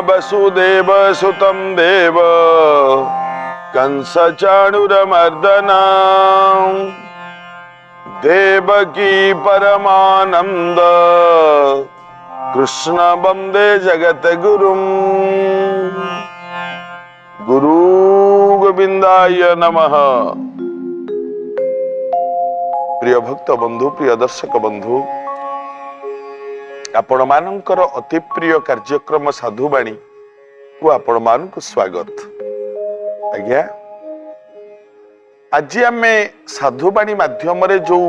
वसुदेव सुतं देव कंस चाणूरमर्दना देवकी परमानंद कृष्ण वंदे जगत गुरुम। गुरु गोविंदाय नमः। प्रिय भक्त बंधु, प्रिय दर्शक बंधु, आपण मानकर अति प्रिय कार्यक्रम साधुवाणी को आपण मानक स्वागत। आज्ञा आज आम साधुवाणी माध्यम जो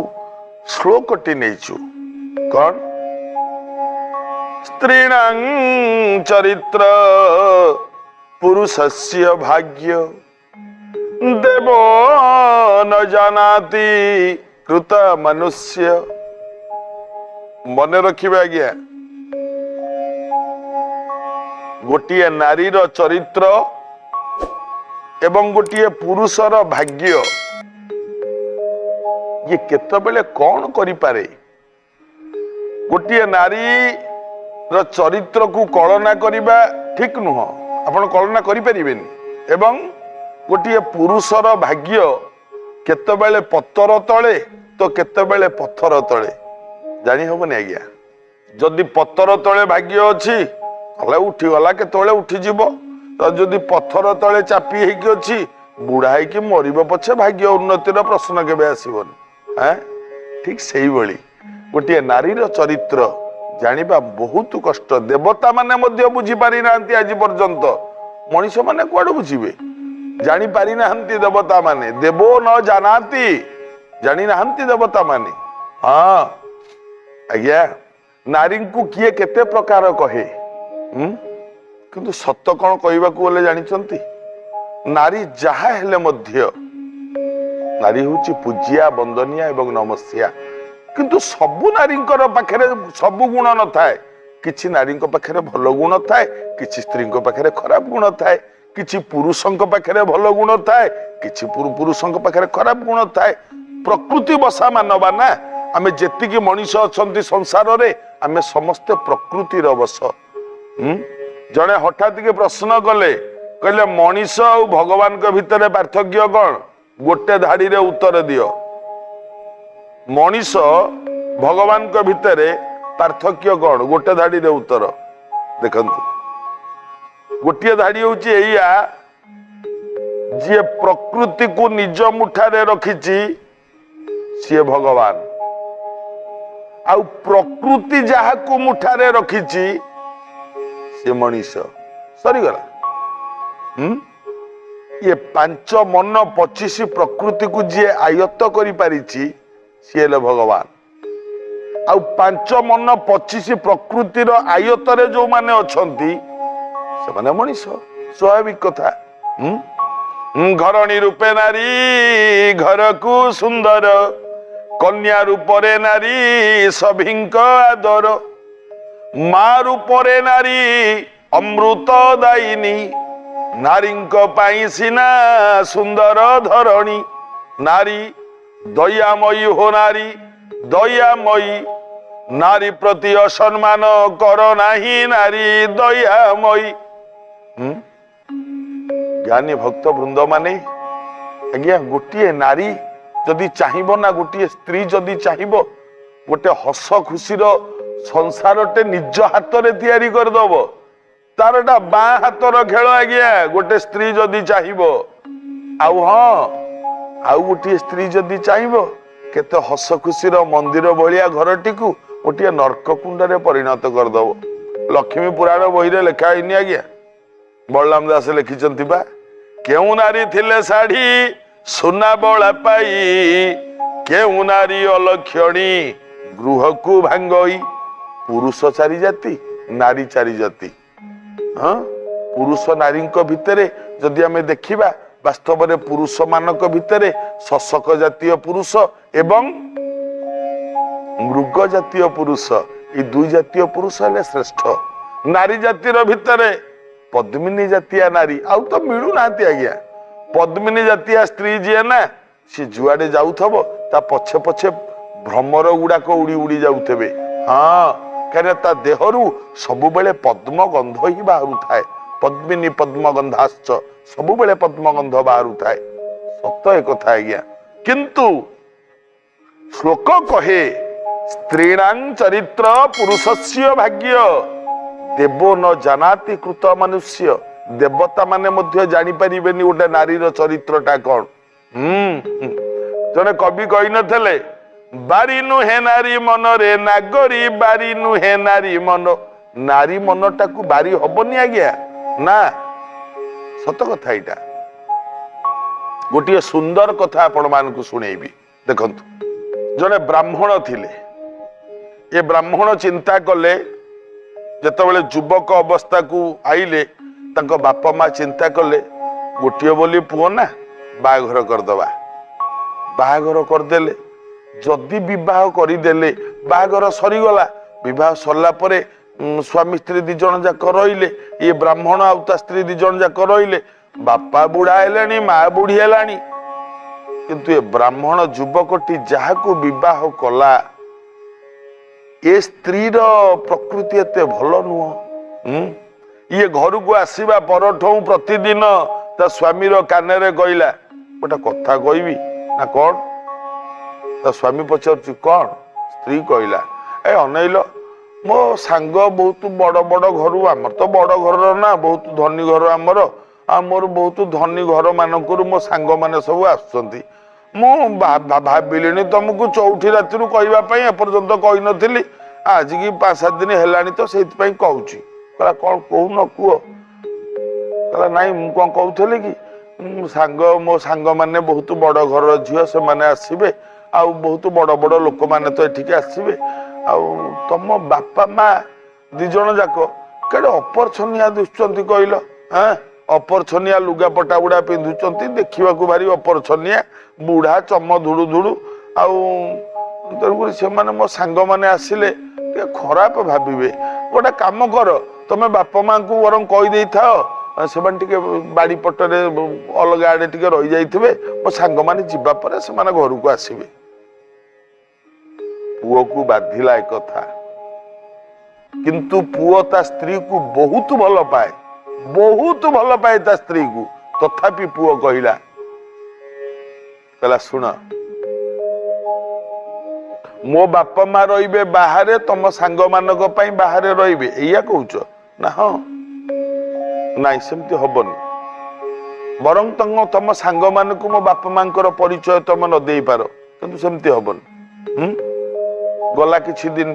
श्लोकटी नहींचु कौन? स्त्रीणां चरित्र पुरुषस्य भाग्य देवो न जानाति कृत मनुष्य। मन रखिबे आज्ञा, गोटिए नारीर चरित्र एवं गोटिए पुरुषर भाग्य ये केतबेले कौन करि पारे? गोटिए नारी र चरित्र को कलना करिबा ठीक नुह, आपण कल्पना करि परिबेनी। एवं गोटिए पुरुषर भाग्य केतबेले पत्थर तले तो केतबेले पत्थर तले जानी हबनी आज्ञा। जदि पत्थर तले भाग्य अछि हले उठी गला, केतबेले उठी जिवो। तो जदि पत्थर तले चापी हेकी अछि बुढ़ा हेकी मरिबो पछे भाग्य उन्नतिर प्रश्न केबे आसीबनी। हैं ठीक सेही बळी गोटिए नारीर चरित्र जानिबा बहुत कष्ट। देवता माने मध्य बुझी पारि नांती आज पर्यंत, मनुष्य माने कुआडू बुझिबे? जानी पारि नांती देवता माने। देवो न जानाति, जानी नांती देवता माने। हाँ आज्ञा, नारी को किए केते प्रकार कहे, किंतु सत्य कौन कहबा को बोले जानिचंती? नारी जहा हेले मध्य नारी होची पूज्या, वंदनिया एवं नमस्या। किंतु सबु नारी पाखरे सबु गुण न थाए। किछि नारी पाखरे भल गुण थाए, किछि स्त्री पाखरे खराब गुण थाए, किछि पुरुषों पाखरे भल गुण थाए, किछि पुरुषों पाखरे खराब गुण थाए। प्रकृति बसा मानवा ना आमे जेतिकी मनीष अछंती संसार रे आमे समस्ते प्रकृतिर बस। जने हठात के प्रश्न कले, कहले मनीष और भगवान के भितर पार्थक्य कौन? गोटे धाड़ी रे उत्तर दियो। मनीष भगवान के भितर पार्थक्य कौन? गोटे धाड़ी रे उत्तर देखंतु। गोटे धाड़ी होची एया, जे प्रकृति को निज मुठारे रखिची सी भगवान, आउ प्रकृति जहा को मुठारे रखिची सी मनीष। सरीगला। ये 5 मन 25 प्रकृति को जी आयत्त करि पारिची सी हेले भगवान। आउ 5 मन 25 प्रकृतिर आयत्तरे जो माने अछंती से माने मनीष। स्वाभाविक कथा। घरणी रूपे नारी घर को सुंदर, कन्या रूपरे नारी सभिंक आदर, माँ रूपरे नारी अमृत दायिनी, नारींक पाई सिना सुंदर धरणी। नारी दयामयी हो, नारी दयामयी, नारी प्रति असम्मान कर नाही नारी दयामयी। ज्ञानी भक्त वृंद माने आज्ञा, गोटे नारी जदि चाहिबो ना, गोटे स्त्री जदि चाहिबो, गोटे हस खुशीर संसारटे निज हाथ रे तैयारी कर दबो। तारटा बाँ हाथर खेल आज्ञा गोटे स्त्री जदि चाहिबो। आउ हाँ, आउ गोटे स्त्री जदि चाहिबो, केते हस खुशीर मंदिर भलिया घरटी को गोटे नर्क कुंड रे परिणत कर दबो। लक्ष्मी पुराण बही रे लेखा हैनी आज्ञा, बलराम दास लिखिचंती बा। केउ नारी थिले साड़ी सुना बला पाई, केउ नारी अलक्षणी गृह को भांगई। पुरुष चारि जाति, नारी चारि जाति। हाँ, पुरुष नारी भितर जदि आमे देखिबा, वास्तव में पुरुष मानक भितर शशक जातीय पुरुष एवं मृग जातीय पुरुष, ये 2 जातीय पुरुष हेले श्रेष्ठ। नारी जातिर भितर पद्मिनी जातीय नारी आउ तो मिलू ना आज्ञा। पद्मिनी जातीय स्त्री जी ना, सी जुआडे जाउथबो ता पछे पछे भ्रमर गुड़ाक उड़ी उड़ी जाउथबे। हाँ, कहीं ता देहरु सबु बेले पद्म गंध ही बाहरु थाए पद्मिनी पद्म गंधाश्च सबु बेले पद्म गंध बाहरु थाए सत एक कथा आज्ञा किंतु श्लोक कहे स्त्रीणां चरित्र पुरुषस्य भाग्य देवो न जानाति कृत मनुष्य देवता माने मध्य जानी परिबेनी गोटे नारीर चरित्रटा कौन जने कवि कही नथले बारी नुहे नारी मन रे नागरी बारी नुहे नारी मन टाकू बारी हबनी आज्ञा ना सत कथा एटा गोटे सुंदर कथा आपण मानकु सुनेबी देखंतु जने ब्राह्मण थिले ये ब्राह्मण चिंता कले जेतेबेले युवक अवस्था को आइले तांको बापा माँ चिंता कले गोटे बोली पुओ ना बाघर करदबा बाघर करदेले जदि विवाह करदेले बाघर सरीगला विवाह सरला परे स्वामी स्त्री दी जन जाक रहिले ये ब्राह्मण आउ ता स्त्री दी जन जाक रहिले बापा बुढ़ा हेलानी माँ बुढ़ी हेलानी किंतु ये ब्राह्मण युवकटी जहाकू विवाह कला ए स्त्री प्रकृति एते भल नुह ये घर को आसवा परठू प्रतिदिन ता स्वामी कान कहला गोटे कथा कहबी ना कौन ता स्वामी पचार कौन स्त्री कहला ए अनैल मो सांग बहुत बड़ बड़ घर आमर तो बड़ घर ना बहुत धनी घर आमर आमर बहुत धनी घर मानक मो सांग मैंने सब आसुंच भाविली तुमको चौथी राति कहवाई एपर्यंत कही नी आज की 5-7 दिन है तो से कहूँ कहला कौन कौन कुह कहला नाई मु कौन कहूली कि सांग मो सांग मैंने बहुत बड़ घर झील से मैंने आसबे आ बहुत बड़ बड़ लोक मैंने तो ये आसबे तुम बापा माँ दिज जाक केड़े अपरछनिया दिशुंट कहल हाँ अपरछनिया लुगापटा गुड़ा पिंधुंट देखा भारी अपरछनिया बुढ़ा चम धुड़ू धुड़ू से मो सांग मैंने आसिले खराब भाविबे गोटे काम कर तुम बापा माँ को वर कहीदे था से बाड़ी पटरे अलग आड़े टे रही जाइए मो सांग मैंने जावापर से घर को आसबे पुओ को बाधिला एक कथा किंतु पुओ ता स्त्री को बहुत भल पाए ता स्त्री को तथापि पुओ कहला सुन मो बापा माँ रे बाहर तुम सांग मानक बाहर रे या कौच ना हाँ नाई सेमती हबनी बरं तुम सांग मानक मो बापा माँ परिचय तुम न दे पार किंतु सेमती हबनी गला किछि दिन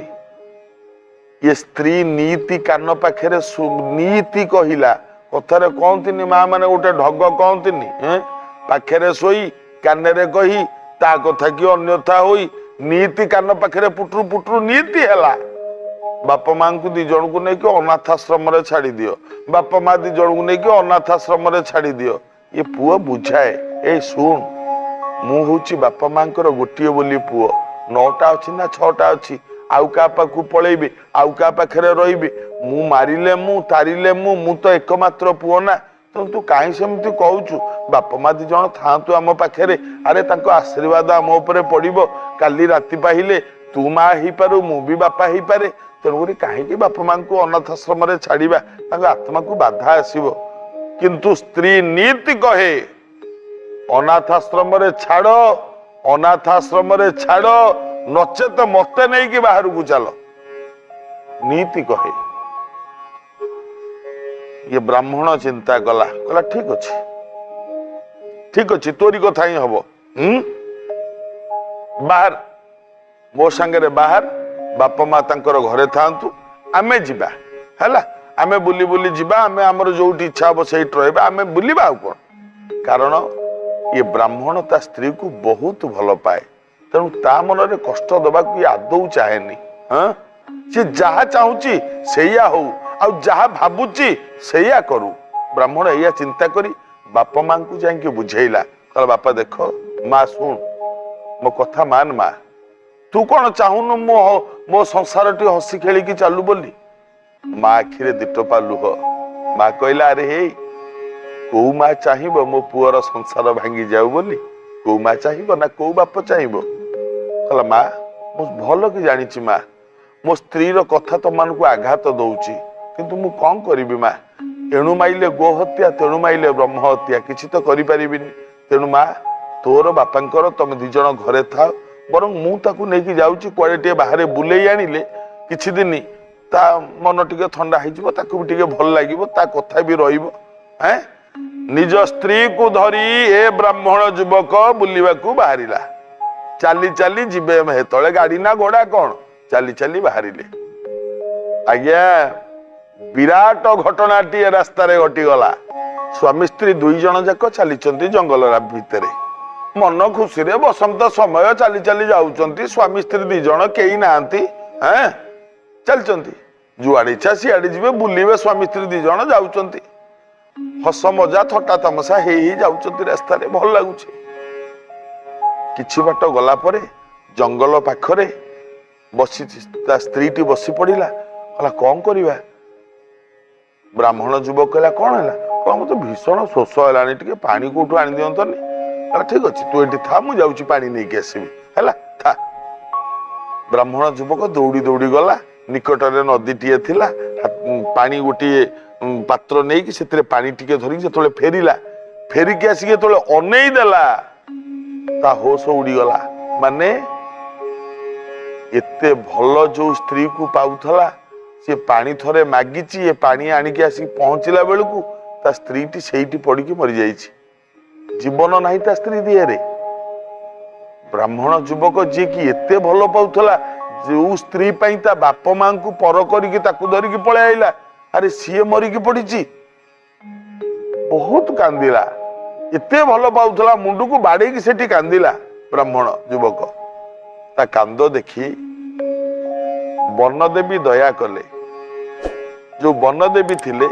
ये स्त्री नीति कान पाखे नीति कहला कथार कहती माँ मैंने गोटे ढग कहती पाखे शोई कान कही ता कथा कि अन्यथा होई नीति कान पाखे पुटरू पुटरू नीति है बापा माँ को दी जन को लेकिन अनाथाश्रम छाड़ी दियो बापा माँ दी जन को लेकिन अनाथाश्रम छाड़ी दियो ये पुओ बुझाए ए शुण मु हूँ बापा माँ गोटे बोली पुओ 9टा अच्छी ना 6टा अच्छी आउ क्या पाखु पलैबी आउ क्या पाखे रही मु मारिले मु तारिले मु तो एकमात्र पुओ ना तो तू कहीं सेमती कहूचु बापा माँ दी जन था आम पाखे अरे तांको आशीर्वाद आम उपर पड़ो काली राति पाहिले तू माँ हो पारू मु भी बापा हो पारे तेणुक कहीं बापा माँ को अनाथाश्रम छाड़ा आत्मा को बाधा आसब किंतु स्त्री नीति कहे अनाथाश्रम छाड़ अनाथाश्रम छाड़ नचेत मत नहीं कि बाहर को चल नीति कहे ये ब्राह्मण चिंता कला कहला ठीक अच्छे तोरी कथा ही हम बाहर मो सांगे बाहर बापा माँ तांकर घरे थांतु आमे जिबा हैला आमे बुली बुली जिबा आमे हमर जोठी इच्छा हो सही रहबा आमे बुलीबा आ कोन कारण ये ब्राह्मण ता स्त्री को बहुत भल पाए तेणु ता मन रे कष्ट दबा को आदौ चाहेनी हाँ सी जहा चाहूची सेया हो आ जहा भाबुची सेया करू ब्राह्मण या चिंता करी बापा माँ को जाके बुझेला कहला बापा देख माँ सुन मो कथा मान माँ तू कौन चाहूनु मो संसार टी हसी खेली की चालू बोली माँ आखिरे दिटोपा लुह माँ कहला अरे हे कौ माँ चाहब मो पुअर संसार भांगी जाऊ बोली कौ माँ चाहब ना कौ बाप चाहब कहला माँ मु भल कि जानी माँ मो स्त्री कथा तुम मानक आघात दौची किंतु मु कौन करी माँ एणु माइले गो हत्या तेणु माइले ब्रह्म हत्या किसी तो करि परिबिनी तेणु माँ तोर बापांकर तुम दी जन घरे था बर मुझे जाऊँगी कुआडे बाहर बुले आनिले किछि दिन ता मन टिके थंडा हो भी भल लगे ता कथा भी रहिबो हैं निज स्त्री को धरी ए ब्राह्मण युवक बुलवा बाहरिला चाली चाली जीवे हेतले गाड़ी ना घोड़ा कौन चाली चाली बाहरिले आज्ञा विराट घटनाटी रास्ता घटी गला स्वामी स्त्री दुई जन जाक चली जंगल भितर मन खुशी रे बसंत समय चली चली जाऊँ स्वामी स्त्री दी जन कई ना चलती जुआड़े इच्छा सियाड़े जी बुलवे स्वामी स्त्री दी जन जाऊँ हस मजा थटा तमसा ही जाऊँ रास्ता भल लगुच किछि बाट गला परे जंगल पाखरे बसी स्त्री टी बसी पड़ा कहला कौन करवा ब्राह्मण युवक कहला कौन है कह मत भीषण शोष है पानी कौटू आनी दिंतनी कहला ठीक अच्छे तू ये था मुझे जाऊँ पानी नहीं कि आसबि है था ब्राह्मण युवक दौड़ी दौड़ी गला निकट में नदी टीए थिला पानी गोटे पात्र नहीं कि पानी टिके धरिक जो फेरिला फेरिकी आसिक जो अनई देला ता होश उड़ीगला माने एते भल जो स्त्री को पाउथला सी पानी थरे मागिची ये पानी आनिक आसिक पहुंचला बेलू ता स्त्री टी सेठी पड़ी मरी जाइछि जीवन नहीं ता स्त्री दिहरे ब्राह्मण युवक जी की एते भल पाउथला जो स्त्री पाई ता बाप मां को पर करके ताकू धरिकी पळे आइला अरे सीए मरिकी पड़ी बहुत कांदिला एते भल पाउथला मुंडू को बाड़ेकी सेठी कांदिला ब्राह्मण युवक ता कांद देखी वनदेवी दया कले जो वनदेवी थिले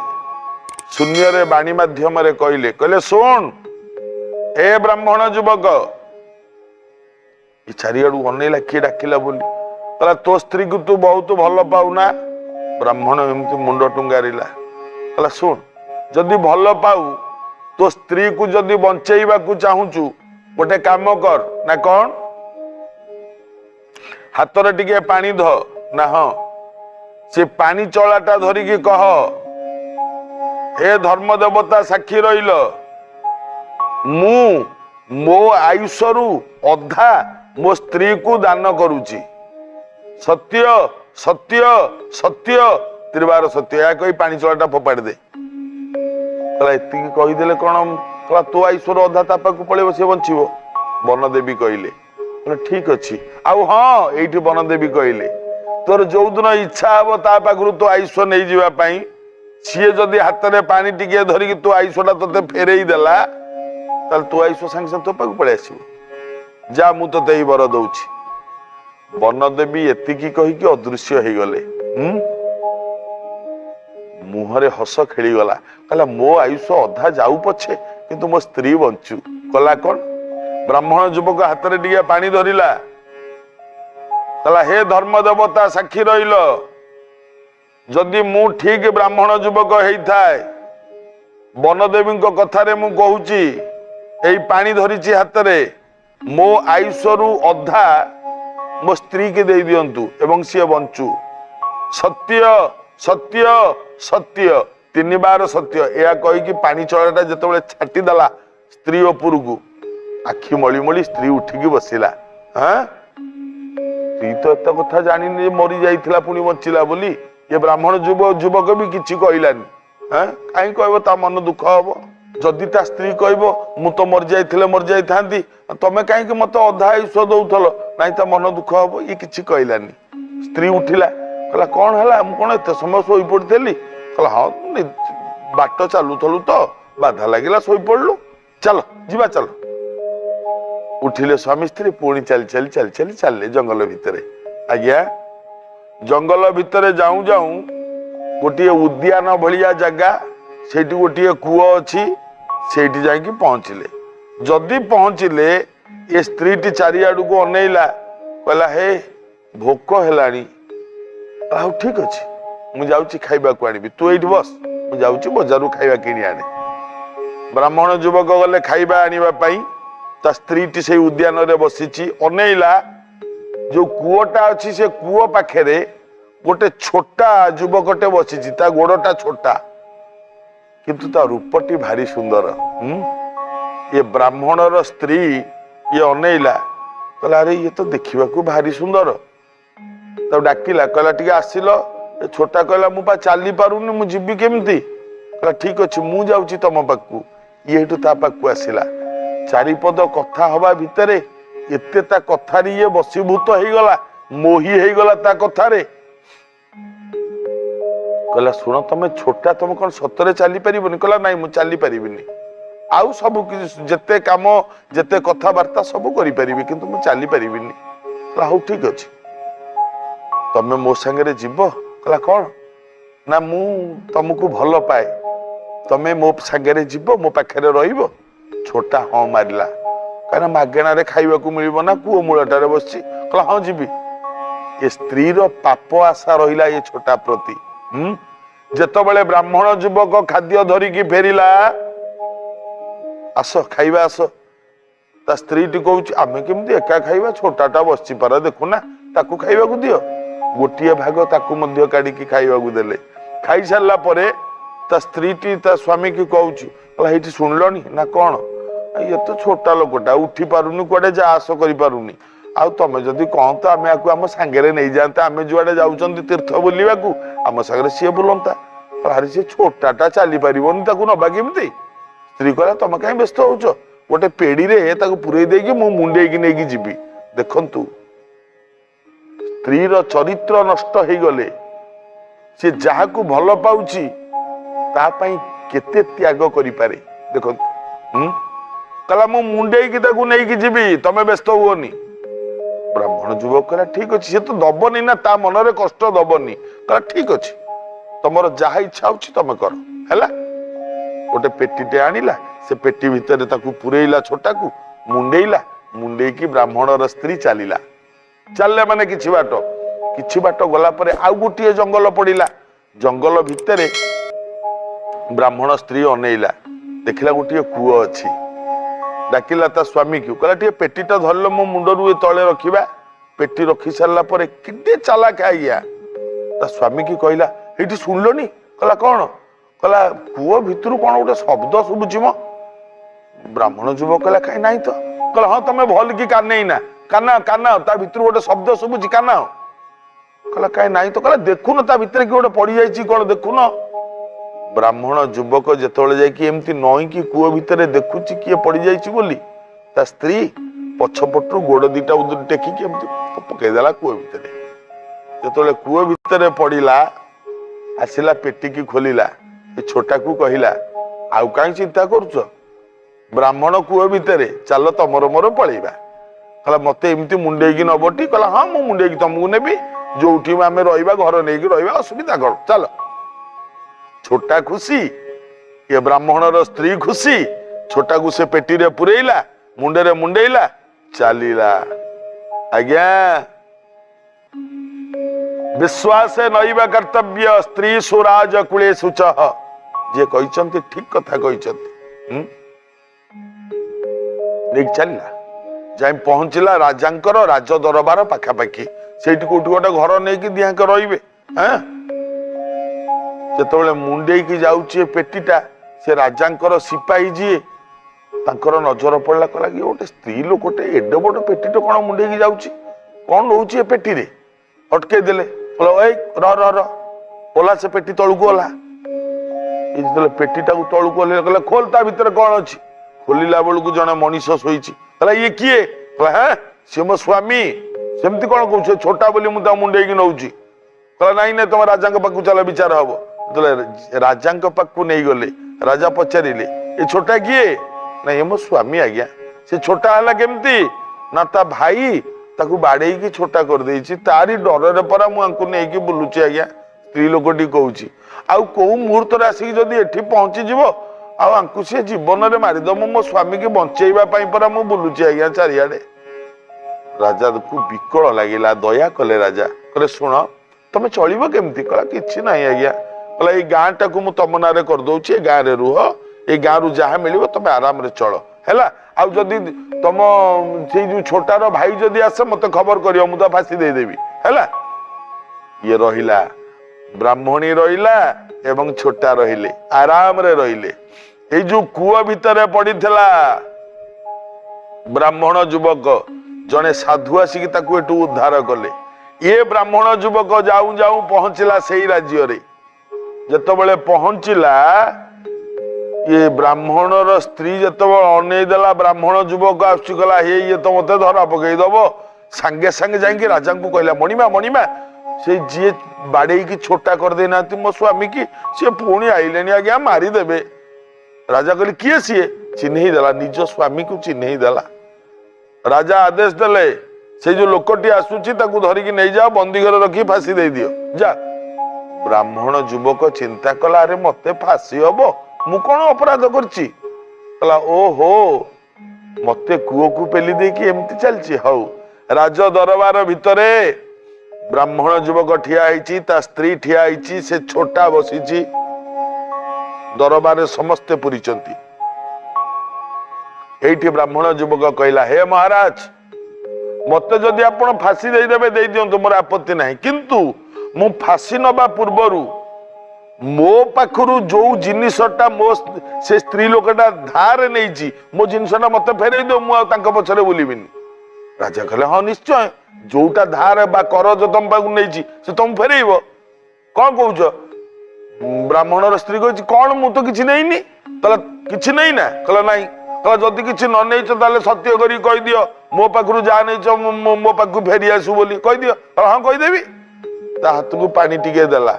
शून्य रे बाणी माध्यम रे कहले सुन ए ब्राह्मण युवक ये चारिआडू अनेला किए डाकिला बोली कहला तो स्त्री को तू बहुत भल पाऊना ब्राह्मण एमती मुंड टुंगारिला कहला सुन जदि भल पाऊ तो स्त्री को जदि बंचेइबा को चाहूचु गोटे काम कर ना कौन हाथ रे टिके पानी ध ना हाँ से पानी चलाटा धरिकी कह हे धर्म देवता साक्षी रहिल मु मो आयुषरु अधा मो स्त्री को दान करुची सत्य सत्य सत्य त्रिबार सत्य या कही पानी चलाटा फोपाड़ी दे कहला एतिकी कहीदेले कौन कहला तो आयुषर अधा ता पाखु पळेबो से बंचिबो वनदेवी कहले ठीक अच्छी आउ हाँ ये वनदेवी कहले तोर जो दिन इच्छा हम ता पाखु तो आयुष नहीं जावाई सी जदि हाथ में पानी टिके धरिकी तो आयुषटा ते फेरई देला ताल तो आयुष सांगे सांगे तो पाखु पळेई आसिबो जा मु तते ही वर दउछि वनदेवी एतिकी कहिकी अदृश्य हो गले मुहरे हस खेली गला कहला मो आयुष अधा जाऊ पछे किंतु मो स्त्री बंचू कला कौन ब्राह्मण युवक हाथ में टिके पानी धरिला कहला हे धर्म देवता साक्षी रहिल जदि मु ठीक ब्राह्मण युवक होइथाए वनदेवी कथारे मु कहूची एई पानी धरिची हाथ में मो आयुषरु अधा मो स्त्री के दे दियंतु एवं सी बंचु सत्य सत्य सत्य तीन बार सत्य या कहीकि पानी चलाटा जिते छाटी देला स्त्री उपर को आखि मली मली स्त्री उठिकी बसिला हाँ स्त्री तो एत कथा जानी मरी जाइथिला पुणी बंचिला बोली ये ब्राह्मण युवक भी किछि कहलानी हाँ कहीं कहबो ता मन दुख हम जदि ता स्त्री कहबो मु तो मर जाई थांती तमे कहीं मत अधा आयुष दउथल नाई ता मन दुख हम ये किछि कहलानी स्त्री उठिला कहला कौन है मु कौन एत समय शोई पड़ी कहला हाँ बाट चलुथलु तो बाधा लगिला शोई पड़लु चलो जीवा चलो उठिले स्वामी स्त्री पुणी चली चली चली चली चलले जंगल भितर आज्ञा जंगल भितर जाऊं जाऊं गोटे उद्यान भलिया जगह सेठी गोटे कूଅ अच्छी सेठी जाके पहुंचले जदि पहुंचले ये स्त्री टी चारिआडू को अनेइला कहला हे भोक हेलानी आउ ठीक अच्छे मु जाऊँ खाइबा को आनिबी तू एठी बस मु जाऊँ बजारू खाइबा किनी आने ब्राह्मण युवक गले खाइबा आनिबा पई ता स्त्री टी से उद्यान रे बसीची अनेइला जो कूओटा अच्छी से कूओ पाखे गोटे छोटा युवकटे बसी ता गोड़टा छोटा किंतु ता रूपटी भारी सुंदर। ये ब्राह्मणर स्त्री ये अनेला कहला अरे ये तो देखा भारी सुंदर तो डाकिला कहला टिके आसिल छोटा कहला मु पा चली पारुनी मु जीवी केमती कहला ठीक अच्छे मु जाऊँ तुम पाखु ये ता पाखु आसिला चारिपद कथा हवा भितरे एते ता कथार ये बसीभूत हो गला मोही हो गला ता कथारे कहला शुण तुम छोटा तुम कौन सतरे चली पारिबनी कहला नाई मु चली पारिबिनी आउ सब जेते काम जेते कथबार्ता सब करि परिबी किंतु मु चली पारिबिनी कहला हौ ठीक अछि तमे मो संगे जीव कहला कौन ना मु तुमको भल पाए तमे मो संगे जीव मो पाखरे रहिबो छोटा हाँ मारिला कहीं मागेण खाइबा मिल ना कूओ मूलटारे बस कहला हाँ जीवी ये स्त्री पाप आशा रहा ये छोटा प्रति जेतबेले ब्राह्मण युवक खाद्य धरिकी फेरिला आस खाइबा आस ता स्त्री टी कहूँ आमे केमती एका खाइबा छोटाटा बसी पार देखुना ताकू खाइबा को दियो गोटे भाग ताकू मध्य काढ़ी खाइबा को देले खाई सारला परे ता स्त्री टी ता स्वामी की कहूँ कहला ये शुणलनी ना कौन ये तो छोटा लोकटा उठी पारुनी कुआडे जा आस करि पारुनी आ तमे जदि कौन तो आमे आकु आम सांगरे नहीं जाता आमे जुआडे जाउचंती तीर्थ बुलिबा को आम सांगरे सी बुलंता अरे सी छोटाटा चली पारिबनी ताकू नबा केमती स्त्री कहला तमे काई व्यस्त होउछ गोटे पेड़ी रे ताकू पुरै देकी मु मुंडे की नेकी जीवी देखंतु स्त्री रो चरित्र नष्ट हो गले सी जहा को भल पाउची ता पई केते त्याग करि पारे देखंतु कहला मु मुंडे की ताकू नहीं की जीवी तमे व्यस्त हुओनी ब्राह्मण युवक कहला ठीक अच्छे तो दबनी ना ता मनरे कष्ट दबनी कहला ठीक अच्छे तुमर जहा इच्छा होची तमे कर हैला गोटे पेटीटे आनिला से पेटी भितर ताकू पुरेइला छोटा को मुंडेइला मुंडे की ब्राह्मणर स्त्री चलीला चलले माने किछि बाट गला परे आउ गोटे जंगल पड़िला जंगल भितरे ब्राह्मण स्त्री अनेइला देखिला गोटे कूओ अच्छी डाकिला ता स्वामी को कहला टे पेटीटा धरल मो मुंडरू ए तळे रखिबा पेटी रखी सारला परे किड्डे चालाक आइया ता स्वामी की कहला एठी सुनलनी कहला कौन कहला कूओ भितरु कौन गोटे शब्द सुबुची मो ब्राह्मण युवक कहला काई नाही तो कहला हां तमे भल की कानै ना काना काना ता भितरु गोटे शब्द सुबुची काना कहला काई नाही तो कहला देखुन ता भितर की गोटे पड़ी जाईची कोन देखुन ब्राह्मण युवक जेतोले जाई एमती नई की कूओ भितर देखुची किए पड़ी जाईची बोली ता स्त्री पछपटू गोड़ दीटा उदर टेकी के एमती पकईदेला कूओ भितर जेतोले कूओ भितर पड़िला आसिला पेटी की खोलिला ए छोटा को कहिला आउ काई चिंता करूछ ब्राह्मण कूओ भितर चल तमर मोर पळेबा कहला मते एमती मुंडे की नबटी कहला हां मु मुंडे की तुमको नेबी जोठी आमे रहिबा घर नै की रहिबा असुविधा कर चल छोटा खुशी ये ब्राह्मणर स्त्री खुशी छोटा को से पेटी रे पुरेइला मुंडे रे मुंडेइला चलीला आज्ञा विश्वास नैव कर्तव्य स्त्री सुराज कुले सुचह जे कहिचंती ठीक कथा कहिचंती देख चलला जाई पहुंचला राजांकर राज दरबार पाखा पाखी सेठी कोठी गोटे घर नै कि दिहाक रहिबे हैं जेतबेले मुंडे की जाउची पेटीटा से राजांकर सिपाही जी तांकर नजर पड़ला कहला कि गोटे स्त्री लोकटे एडे बड़ पेटीटा कोन मुंडे की जाउची कोन रहउची ए पेटी रे अटके देले कहला ए र र र ओला से पेटी तळुको ओला ए जेतले पेटीटा को तळुको ओले कहला खोल ता भीतर कोन अछि खोलिला बेलकु जने मनीष सोईची कहला ये किए कहला हां से मो स्वामी सेमती कोन कहू छोटा बोली मु ता मुंडे की नउची कहला नाही नै तुम राजा के पाकु चला विचार हबो राजा पाखु नहीं गले राजा पचारे ये छोटा किए ना ये मो स्वामी आज्ञा से छोटा है केमती ना ता भाई ताकू बाड़े की छोटा कर देछि तारी डर रे परा मुझे नहीं बुलूची आज्ञा स्त्री लोकटी कहूँ आउ कौ मुहूर्त आसिक जदि एठी पहुंची जीव आंकु सी जीवन रे मारिदम मो स्वामी की बंचेबा परा मु बुलूची आज्ञा चारिआडे राजा को विकल लगिला दया कले राजा कहले शुण तमे चलिबो केमती कहला किछि नाही आज्ञा कहला ये गाँ टाकू मु तम नारे कर दउछि गाँ रे रुह ये गाँ रु जहा मिलिबो तमे आराम रे चल हैला आउ जदि तम से जो छोटार भाई जदि आसे मते खबर करियो मु तो फांसी दे देबी हैला ये रहिला ब्राह्मणी रहिला एवं छोटा रहिले आराम रे रहिले ए जो कूआ भितर पड़ीथिला ब्राह्मण युवक जड़े साधु आसिक ताकू एटू उद्धार कले ये ब्राह्मण युवक जाऊ जाऊ पहुंचला से राज्य रे जतबले पहुंचला ये ब्राह्मण स्त्री जतबले अनेदेला ब्राह्मण युवक आसला ये तो मत धरा पकई दब सांगे सांगे जाइए राजा को कहला मणिमा मणिमा से जी बाड़े की छोटा कर देना मो स्वामी की सी पुणी आईले आज्ञा मारिदेवे राजा कहले किए सी चिन्ह देला निज स्वामी को चिन्ह देला राजा आदेश देले से जो लोकटी आसुची ताकू धरिकी नहीं जाओ बंदी घर रखी फांसी दे दियो जा ब्राह्मण युवक चिंता कला अरे मते फांसी हम मु कौन अपराध करची कहला ओहो मते कुओ को पेली दे कि एमती चलची हौ राज दरबार भितरे ब्राह्मण युवक ठिया होइची ता स्त्री ठिया होइची से छोटा बसीची दरबार समस्ते पुरीचंती एठी ब्राह्मण युवक कहला हे महाराज मते जदि आपण फांसी दे देबे दे दियंतु मोर आपत्ति नाही किंतु मु फांसी नबा पूर्वरु मो पाखरु जो जिनिसटा मो से स्त्री लोकटा धार नैची मो जिनिसटा मते फेरै दो मु तांका पछरे बोलिबिनी राजा कहले हां निश्चय जोटा धार बा कर जो तुम पाखु नैची से तुम फेरैबो कोन कहउछ ब्राह्मणर स्त्री कहछि कोन मु तो किछि नैनी तला किछि नै ना कहला नाही कहला जदि किछि न नैछ ताले सत्य करी कहि दियो मो पाखरु जा नैछ मो पाखु फेरी आसु बोली कहि दियो हां कहि देबी ता हाथ को पानी टिके देला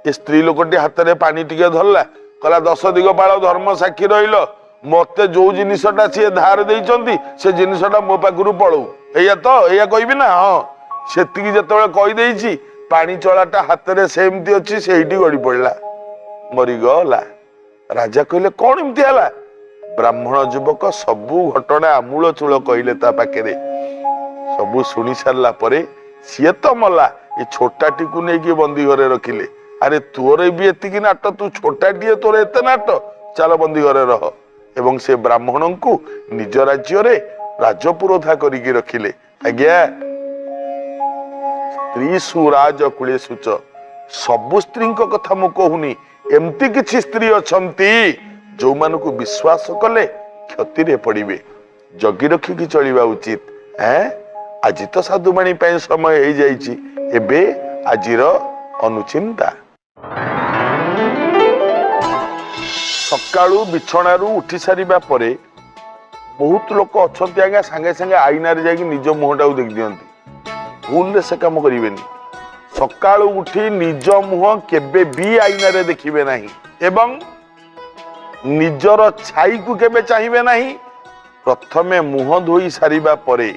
ए स्त्री लोकटी हाथ रे पानी टिके धरला कहला 10 दिगपाल धर्म साक्षी रहिलो मते जो जिनिसटा सी धार देइचंती से जिनिसटा मो पाखरु पळू एया तो एया कहबी ना हां सेतिकी जतबे कहि देइची पानी चलाटा हाथ रे सेमती अछि सेहिटी गडी पड़ला मरी गला राजा कहले कोन एमती हला ब्राह्मण युवक सबु घटना आमूल चूल कहले ता पाके सबु सुनी सारला परे सी तो मला ये छोटाटी को नहीं बंदी घरे रखिले अरे तोर भी एतिकी नाट तू छोटाटी तोर एते नाट चल बंदी घरे रह एवं से ब्राह्मण को निज राज्य रे राजपुरोधा करिकी रखिले आज्ञा स्त्री सुराज कुले सुच सबु स्त्री कथा मु कहूनी एमती किछि स्त्री अछंती जो मानकु विश्वास कले क्षति रे पड़िबे जगी रखी की चलिबा उचित हैं आज तो साधुवाणी समय हो जाइए एबे आजिर अनुचिंता सकाळू बिछणारू उठी सारिबा परे बहुत लोक अच्छे आज्ञा सांगे सांगे आईना रे जाकि निज मुहटा देख दियंती भूल रे से काम करिवेनी सकाळू उठी निज मुह केबे भी आईना रे देखिबे नाही एवं निजर छाई को केबे चाहिबे नाही प्रथमे मुह धोई सारिबा परे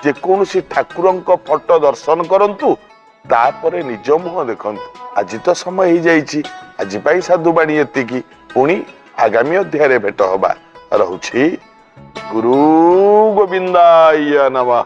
जे कौन ठाकुर फोटो दर्शन करंतु तापरे निज मुह देखंतु आज तो समय हो जाइए आज साधुवाणी एतिकी पुणी आगामी अध्याय भेट हवा रहुछि गुरु गोविंदाय नमः।